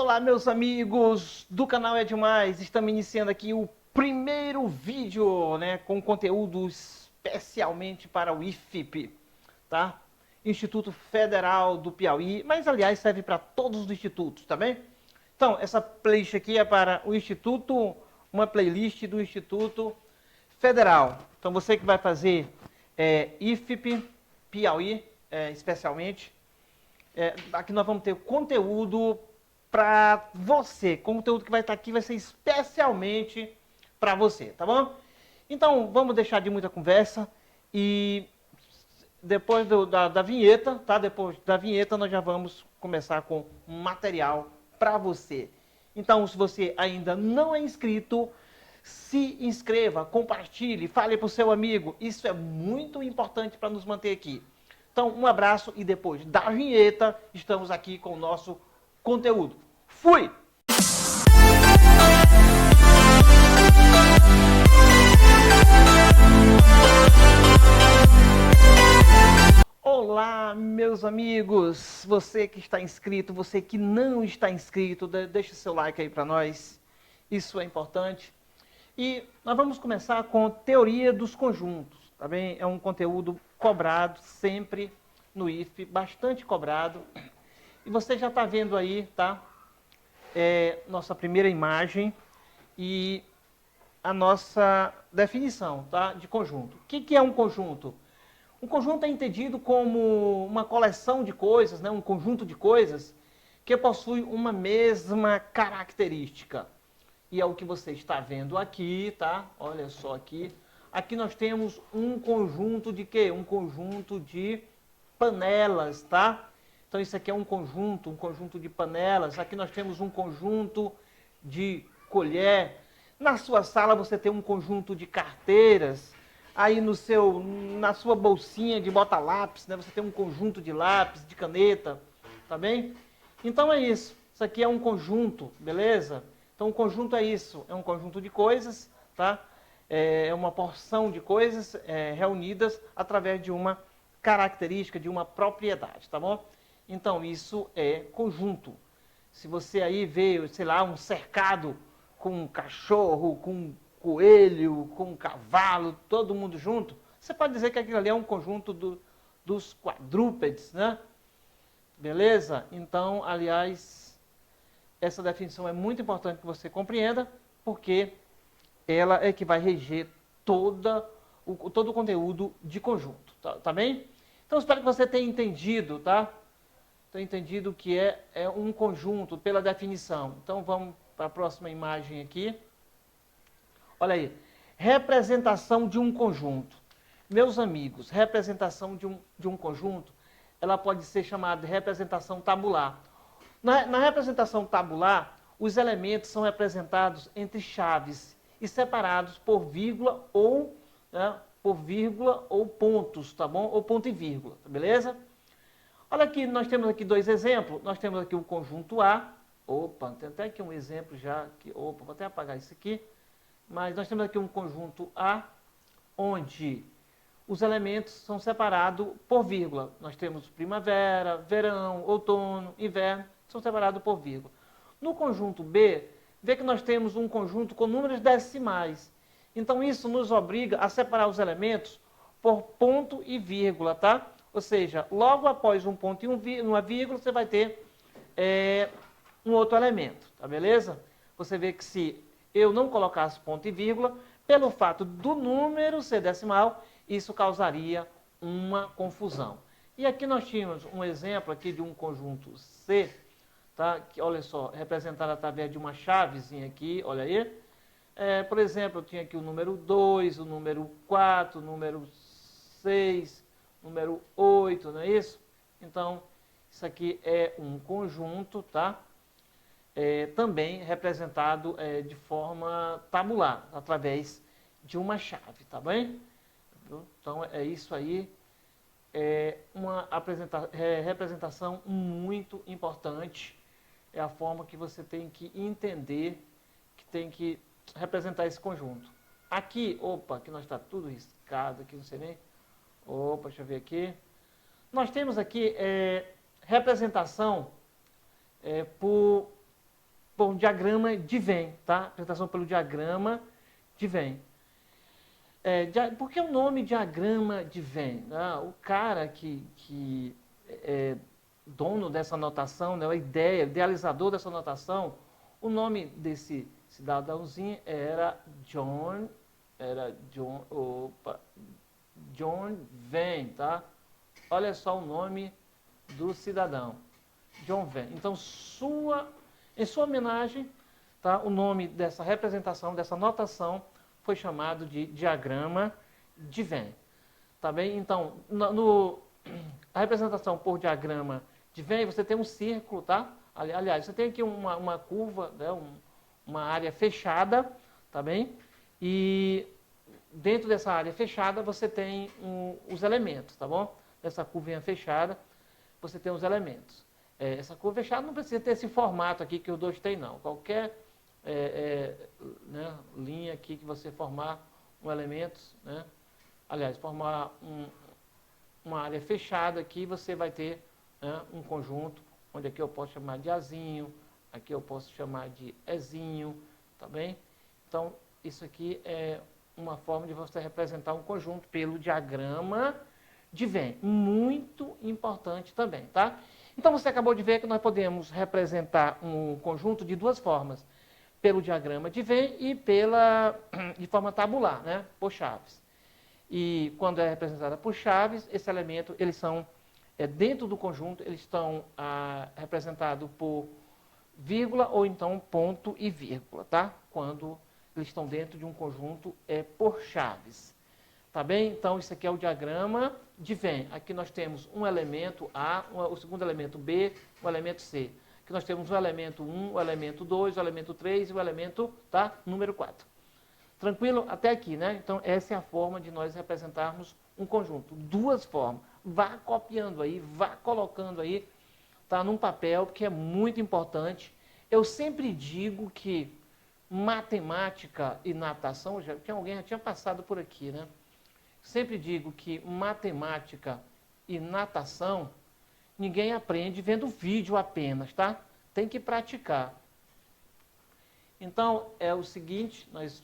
Olá, meus amigos do canal É Demais. Estamos iniciando aqui o primeiro vídeo, né, com conteúdo especialmente para o IFP, tá? Instituto Federal do Piauí, mas aliás serve para todos os institutos, tá bem? Então, essa playlist aqui é para o Instituto, uma playlist do Instituto Federal. Então, você que vai fazer IFP, Piauí, especialmente, aqui nós vamos ter conteúdo para você. O conteúdo que vai estar aqui vai ser especialmente para você, tá bom? Então, vamos deixar de muita conversa e depois da vinheta, tá? Depois da vinheta nós já vamos começar com material para você. Então, se você ainda não é inscrito, se inscreva, compartilhe, fale para o seu amigo. Isso é muito importante para nos manter aqui. Então, um abraço e depois da vinheta, estamos aqui com o nosso conteúdo. Fui! Olá, meus amigos! Você que está inscrito, você que não está inscrito, deixe seu like aí para nós. Isso é importante. E nós vamos começar com teoria dos conjuntos, tá bem? É um conteúdo cobrado sempre no IFP, bastante cobrado. E você já está vendo aí, tá? Nossa primeira imagem e a nossa definição, tá? De conjunto. O que é um conjunto? Um conjunto é entendido como uma coleção de coisas, né? Um conjunto de coisas que possui uma mesma característica. E é o que você está vendo aqui, tá? Olha só aqui. Aqui nós temos um conjunto de quê? Um conjunto de panelas, tá? Então isso aqui é um conjunto de panelas. Aqui nós temos um conjunto de colher. Na sua sala você tem um conjunto de carteiras. Aí na sua bolsinha de bota-lápis, né? Você tem um conjunto de lápis, de caneta, tá bem? Então é isso. Isso aqui é um conjunto, beleza? Então, o conjunto é isso, é um conjunto de coisas, tá? É uma porção de coisas reunidas através de uma característica, de uma propriedade, tá bom? Então, isso é conjunto. Se você aí vê, sei lá, um cercado com um cachorro, com um coelho, com um cavalo, todo mundo junto, você pode dizer que aquilo ali é um conjunto dos quadrúpedes, né? Beleza? Então, aliás, essa definição é muito importante que você compreenda, porque ela é que vai reger todo o conteúdo de conjunto, tá bem? Então, espero que você tenha entendido, tá? Tenha entendido que é um conjunto pela definição. Então, vamos para a próxima imagem aqui. Olha aí. Representação de um conjunto. Meus amigos, representação de um conjunto, ela pode ser chamada de representação tabular. Na representação tabular, os elementos são representados entre chaves e separados por vírgula ou, né, pontos, tá bom? Ou ponto e vírgula, beleza? Olha aqui, nós temos aqui dois exemplos. Nós temos aqui o conjunto A. Opa, tem até aqui um exemplo já. Opa, vou até apagar isso aqui. Mas nós temos aqui um conjunto A, onde os elementos são separados por vírgula. Nós temos primavera, verão, outono, inverno, são separados por vírgula. No conjunto B, vê que nós temos um conjunto com números decimais. Então, isso nos obriga a separar os elementos por ponto e vírgula, tá? Ou seja, logo após um ponto e uma vírgula, você vai ter um outro elemento, tá beleza? Você vê que se eu não colocasse ponto e vírgula, pelo fato do número ser decimal, isso causaria uma confusão. E aqui nós tínhamos um exemplo aqui de um conjunto C, tá? Que, olha só, representado através de uma chavezinha aqui, olha aí. Por exemplo, eu tinha aqui o número 2, o número 4, o número 6, o número 8, não é isso? Então, isso aqui é um conjunto, tá? Também representado de forma tabular, através de uma chave, tá bem? Então, é isso aí. É uma representação muito importante. É a forma que você tem que entender, que tem que representar esse conjunto. Aqui, opa, aqui nós está tudo riscado, aqui não sei nem. Opa, deixa eu ver aqui. Nós temos aqui representação por por diagrama de Venn, tá? Representação pelo diagrama de Venn. Por que o nome diagrama de Venn? O cara que é dono dessa notação, né, idealizador dessa notação, o nome desse cidadãozinho era John Venn, tá? Olha só o nome do cidadão, John Venn. Então, em sua homenagem, tá, o nome dessa representação, dessa notação, foi chamado de diagrama de Venn. Tá bem? Então, a representação por diagrama de Venn, você tem um círculo, tá? Aliás, você tem aqui uma curva, né, uma área fechada, tá bem? E dentro dessa área fechada, você tem os elementos, tá bom? Essa curvinha fechada, você tem os elementos. Essa curva fechada não precisa ter esse formato aqui que o 2 tem, não. Qualquer né, linha aqui que você formar um elemento, né? Aliás, formar uma área fechada aqui, você vai ter, né, um conjunto, onde aqui eu posso chamar de Azinho, aqui eu posso chamar de Ezinho, tá bem? Então, isso aqui é uma forma de você representar um conjunto pelo diagrama de Venn. Muito importante também, tá? Então, você acabou de ver que nós podemos representar um conjunto de duas formas. Pelo diagrama de Venn e de forma tabular, né? Por chaves. E quando é representada por chaves, esse elemento, eles são, dentro do conjunto, eles estão representados por vírgula ou então ponto e vírgula, tá? Quando eles estão dentro de um conjunto por chaves. Tá bem? Então, isso aqui é o diagrama de Venn. Aqui nós temos um elemento A, o segundo elemento B, o elemento C. Aqui nós temos o elemento 1, o elemento 2, o elemento 3 e o elemento, tá, número 4. Tranquilo? Até aqui, né? Então, essa é a forma de nós representarmos um conjunto. Duas formas. Vá copiando aí, vá colocando aí, tá, num papel, porque é muito importante. Eu sempre digo que matemática e natação, alguém já tinha passado por aqui, né? Sempre digo que matemática e natação, ninguém aprende vendo vídeo apenas, tá? Tem que praticar. Então, é o seguinte, nós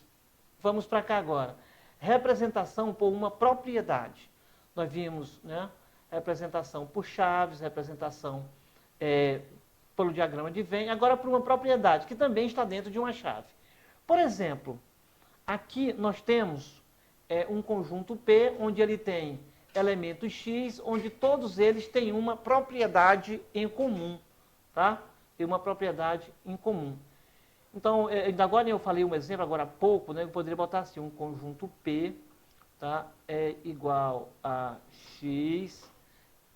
vamos para cá agora. Representação por uma propriedade. Nós vimos, né, representação por chaves, representação pelo diagrama de Venn, agora por uma propriedade, que também está dentro de uma chave. Por exemplo, aqui nós temos um conjunto P, onde ele tem elementos X, onde todos eles têm uma propriedade em comum, tá? Tem uma propriedade em comum. Então, agora eu falei um exemplo, agora há pouco, né? Eu poderia botar assim, um conjunto P, tá? É igual a X,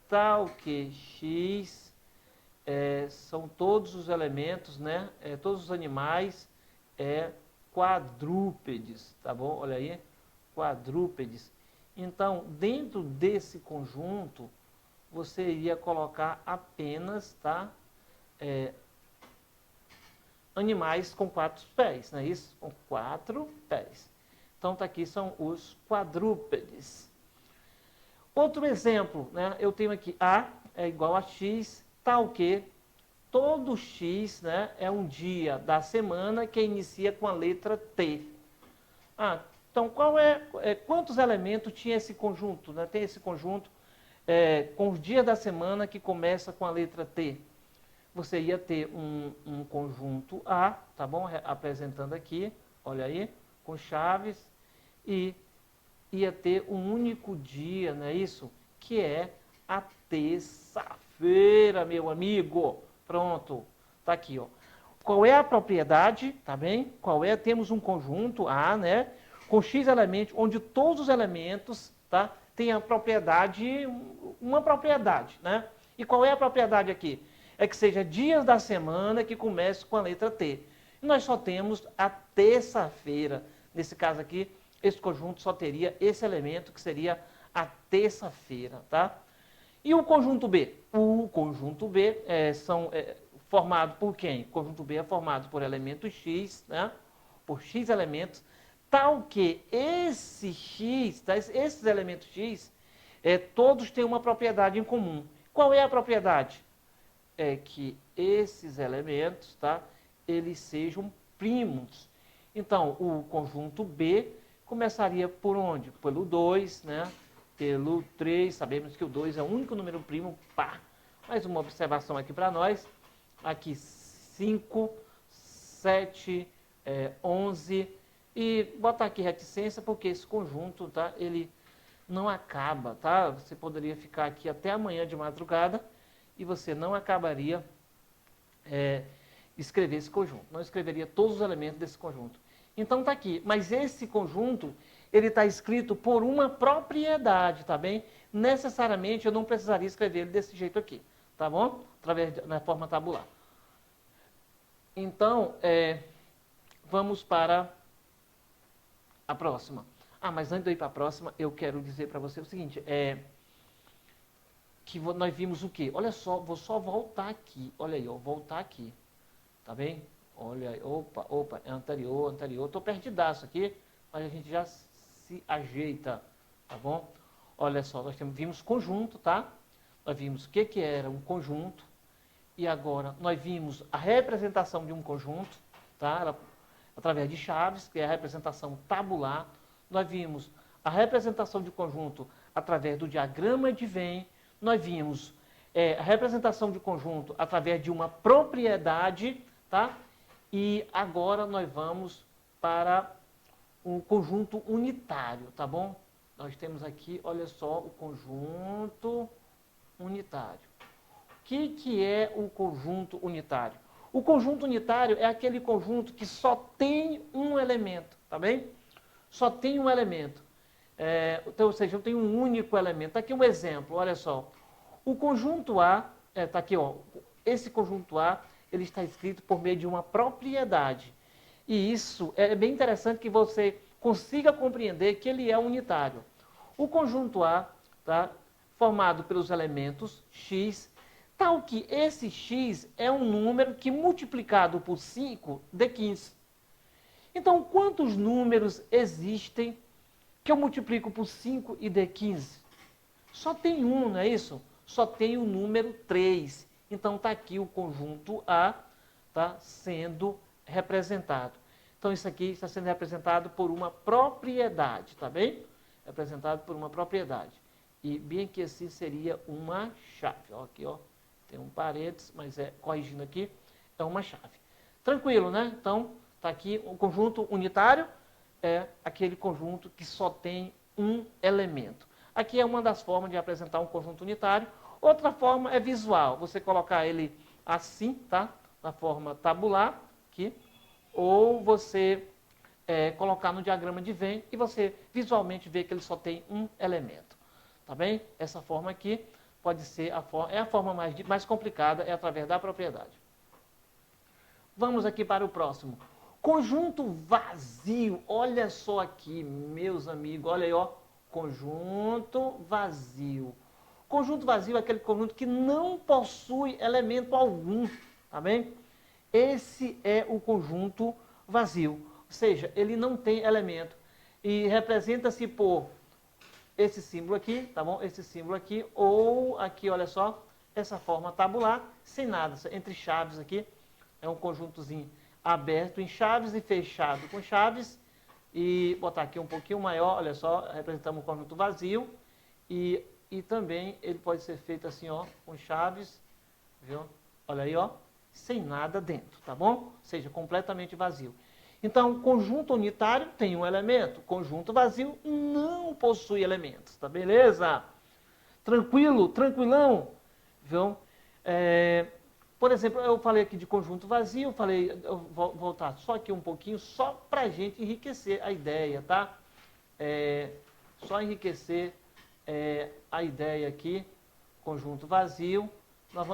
tal que X são todos os elementos, né? Todos os animais quadrúpedes, tá bom? Olha aí, quadrúpedes. Então, dentro desse conjunto, você iria colocar apenas, tá, animais com 4 pés, não é isso? Com 4 pés. Então, tá aqui, são os quadrúpedes. Outro exemplo, né, eu tenho aqui A é igual a X, tal que todo X, né, é um dia da semana que inicia com a letra T. Então, quantos elementos tinha esse conjunto? Né? Tem esse conjunto com os dias da semana que começa com a letra T. Você ia ter um conjunto A, tá bom? Apresentando aqui, olha aí, com chaves, e ia ter um único dia, não é isso? Que é a terça-feira, meu amigo. Pronto, tá aqui, ó. Qual é a propriedade, tá bem? Temos um conjunto A, né? Com X elementos, onde todos os elementos, tá, têm a propriedade, uma propriedade, né? E qual é a propriedade aqui? É que seja dias da semana que comece com a letra T. E nós só temos a terça-feira. Nesse caso aqui, esse conjunto só teria esse elemento, que seria a terça-feira, tá? E o conjunto B? O conjunto B formado por quem? O conjunto B é formado por elementos X, né? Por X elementos, tal que esse X, tá? Esses elementos X, todos têm uma propriedade em comum. Qual é a propriedade? É que esses elementos, tá? eles sejam primos. Então, o conjunto B começaria por onde? Pelo 2, né? Pelo 3, sabemos que o 2 é o único número primo par. Mais uma observação aqui para nós. Aqui 5, 7, 11. E botar aqui reticência, porque esse conjunto, tá? Ele não acaba, tá? Você poderia ficar aqui até amanhã de madrugada e você não acabaria escrever esse conjunto. Não escreveria todos os elementos desse conjunto. Então tá aqui. Mas esse conjunto, ele está escrito por uma propriedade, tá bem? Necessariamente eu não precisaria escrever ele desse jeito aqui, tá bom? Na forma tabular. Então, vamos para a próxima. Mas antes de eu ir para a próxima, eu quero dizer para você o seguinte, que nós vimos o quê? Olha só, vou só voltar aqui, olha aí, ó, voltar aqui, tá bem? Olha aí, opa, é anterior, estou perdidaço aqui, mas a gente já se ajeita, tá bom? Olha só, nós vimos conjunto, tá? Nós vimos o que era um conjunto, e agora nós vimos a representação de um conjunto, tá? Através de chaves, que é a representação tabular. Nós vimos a representação de conjunto através do diagrama de Venn. Nós vimos a representação de conjunto através de uma propriedade, tá? E agora nós vamos para um conjunto unitário, tá bom? Nós temos aqui, olha só, o conjunto unitário. O que é o conjunto unitário? O conjunto unitário é aquele conjunto que só tem um elemento, tá bem? Só tem um elemento. Então, ou seja, eu tenho um único elemento. Aqui um exemplo, olha só. O conjunto A, está aqui, ó. Esse conjunto A, ele está escrito por meio de uma propriedade. E isso é bem interessante que você consiga compreender que ele é unitário. O conjunto A, tá, formado pelos elementos x, tal que esse x é um número que multiplicado por 5 dê 15. Então, quantos números existem que eu multiplico por 5 e dê 15? Só tem um, não é isso? Só tem o número 3. Então, está aqui o conjunto A, tá, sendo representado. Então, isso aqui está sendo representado por uma propriedade, tá bem? Representado por uma propriedade. E bem que assim seria uma chave. Ó, aqui, ó, tem um parênteses, mas corrigindo aqui, é uma chave. Tranquilo, né? Então, está aqui o conjunto unitário, é aquele conjunto que só tem um elemento. Aqui é uma das formas de apresentar um conjunto unitário. Outra forma é visual, você colocar ele assim, tá? Na forma tabular, aqui, ou você colocar no diagrama de Venn e você visualmente vê que ele só tem um elemento. Tá bem? Essa forma aqui pode ser a forma mais complicada, é através da propriedade. Vamos aqui para o próximo. Conjunto vazio. Olha só aqui, meus amigos. Olha aí, ó. Conjunto vazio. Conjunto vazio é aquele conjunto que não possui elemento algum. Tá bem? Esse é o conjunto vazio. Ou seja, ele não tem elemento. E representa-se por esse símbolo aqui, tá bom? Esse símbolo aqui, ou aqui, olha só, essa forma tabular, sem nada, entre chaves aqui. É um conjuntozinho aberto em chaves e fechado com chaves. E botar aqui um pouquinho maior, olha só, representamos um conjunto vazio. E também ele pode ser feito assim, ó, com chaves, viu? Olha aí, ó, sem nada dentro, tá bom? Ou seja, completamente vazio. Então, conjunto unitário tem um elemento, conjunto vazio não possui elementos, tá beleza? Tranquilo, tranquilão? Viu? Por exemplo, eu falei aqui de conjunto vazio, eu vou voltar só aqui um pouquinho, só para a gente enriquecer a ideia, tá? Só enriquecer a ideia aqui, conjunto vazio.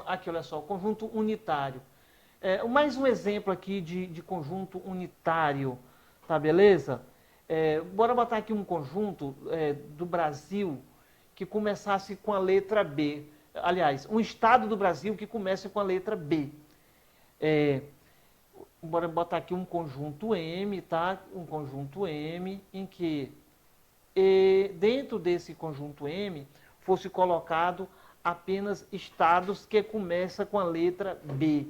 Aqui, olha só, conjunto unitário. Mais um exemplo aqui de conjunto unitário, tá beleza? Bora botar aqui um conjunto do Brasil que começasse com a letra B. Aliás, um estado do Brasil que comece com a letra B. Bora botar aqui um conjunto M, tá? Um conjunto M em que dentro desse conjunto M fosse colocado apenas estados que começam com a letra B.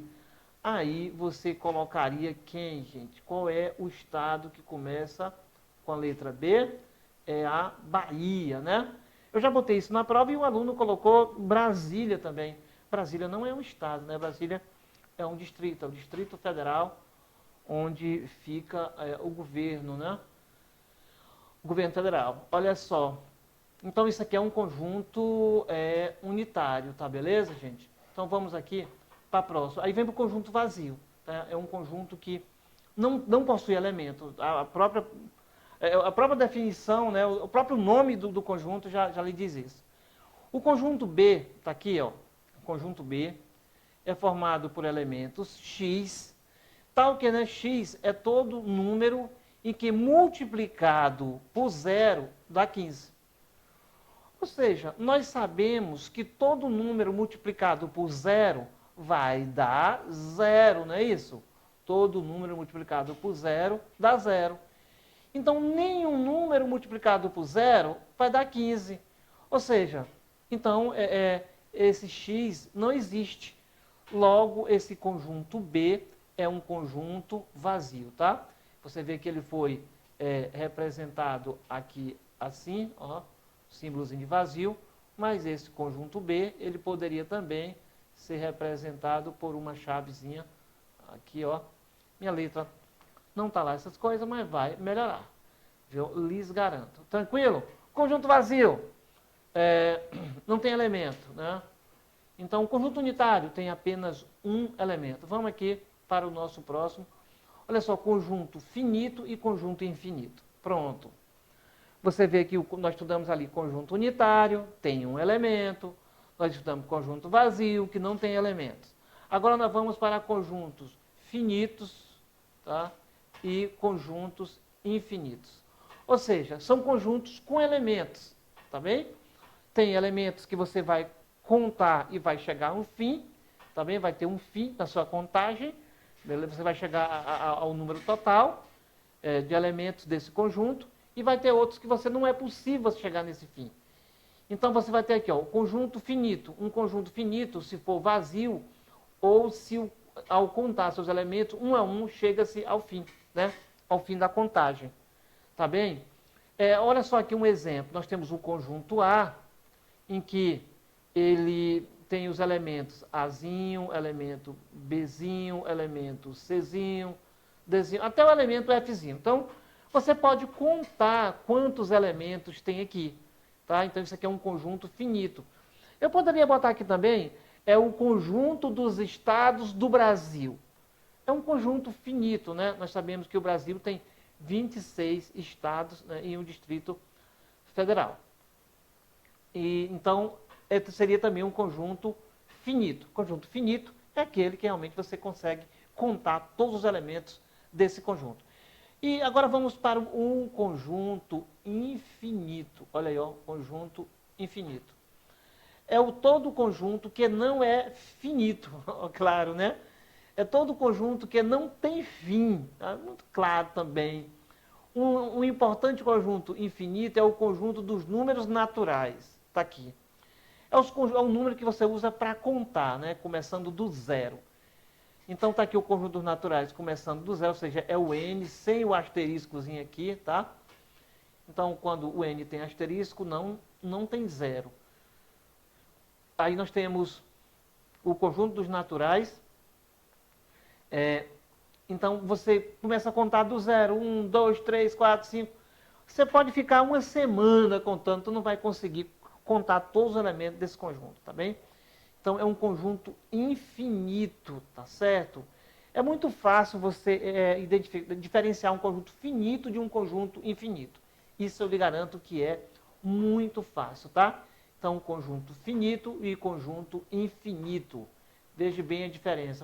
aí você colocaria quem, gente? Qual é o estado que começa com a letra B? É a Bahia, né? Eu já botei isso na prova e o aluno colocou Brasília também. Brasília não é um estado, né? Brasília é um distrito, é o Distrito Federal, onde fica o governo, né? O governo federal. Olha só. Então, isso aqui é um conjunto unitário, tá beleza, gente? Então, vamos aqui para a próxima. Aí vem para o conjunto vazio. Tá? É um conjunto que não possui elemento. A própria definição, né, o próprio nome do conjunto já lhe diz isso. O conjunto B, está aqui, ó. O conjunto B é formado por elementos x, tal que, né, x é todo número em que multiplicado por zero dá 15. Ou seja, nós sabemos que todo número multiplicado por zero vai dar zero, não é isso? Todo número multiplicado por zero dá zero. Então, nenhum número multiplicado por zero vai dar 15. Ou seja, então, esse x não existe. Logo, esse conjunto B é um conjunto vazio, tá? Você vê que ele foi representado aqui assim, ó, símbolozinho de vazio, mas esse conjunto B, ele poderia também ser representado por uma chavezinha aqui, ó. Minha letra não está lá essas coisas, mas vai melhorar. Eu lhes garanto. Tranquilo? Conjunto vazio. Não tem elemento, né? Então, o conjunto unitário tem apenas um elemento. Vamos aqui para o nosso próximo. Olha só, conjunto finito e conjunto infinito. Pronto. Você vê que nós estudamos ali conjunto unitário, tem um elemento. Nós estudamos conjunto vazio, que não tem elementos. Agora nós vamos para conjuntos finitos, tá? E conjuntos infinitos. Ou seja, são conjuntos com elementos, tá bem? Tem elementos que você vai contar e vai chegar a um fim, tá bem? Vai ter um fim na sua contagem, beleza? Você vai chegar ao número total de elementos desse conjunto, e vai ter outros que você não é possível chegar nesse fim. Então você vai ter aqui, ó, o conjunto finito. Um conjunto finito, se for vazio, ou se ao contar seus elementos, um a um, chega-se ao fim, né? Ao fim da contagem. Tá bem? Olha só aqui um exemplo. Nós temos o conjunto A, em que ele tem os elementos Azinho, elemento Bzinho, elemento Czinho, Dzinho, até o elemento Fzinho. Então, você pode contar quantos elementos tem aqui. Tá? Então, isso aqui é um conjunto finito. Eu poderia botar aqui também, o conjunto dos estados do Brasil. É um conjunto finito, né? Nós sabemos que o Brasil tem 26 estados, né, e um distrito federal. E, então, seria também um conjunto finito. Conjunto finito é aquele que realmente você consegue contar todos os elementos desse conjunto. E agora vamos para um conjunto infinito. Olha aí, ó, conjunto infinito. É o todo conjunto que não é finito, claro, né? É todo conjunto que não tem fim, tá? Muito claro também. Um importante conjunto infinito é o conjunto dos números naturais. Está aqui. É o número que você usa para contar, né? Começando do zero. Então está aqui o conjunto dos naturais começando do zero, ou seja, é o n sem o asteriscozinho aqui, tá? Então, quando o n tem asterisco, não tem zero. Aí nós temos o conjunto dos naturais. Então, você começa a contar do zero, 1, 2, 3, 4, 5. Você pode ficar uma semana contando, tu não vai conseguir contar todos os elementos desse conjunto, tá bem? Então, é um conjunto infinito, tá certo? É muito fácil você diferenciar um conjunto finito de um conjunto infinito. Isso eu lhe garanto que é muito fácil, tá? Então, conjunto finito e conjunto infinito. Veja bem a diferença.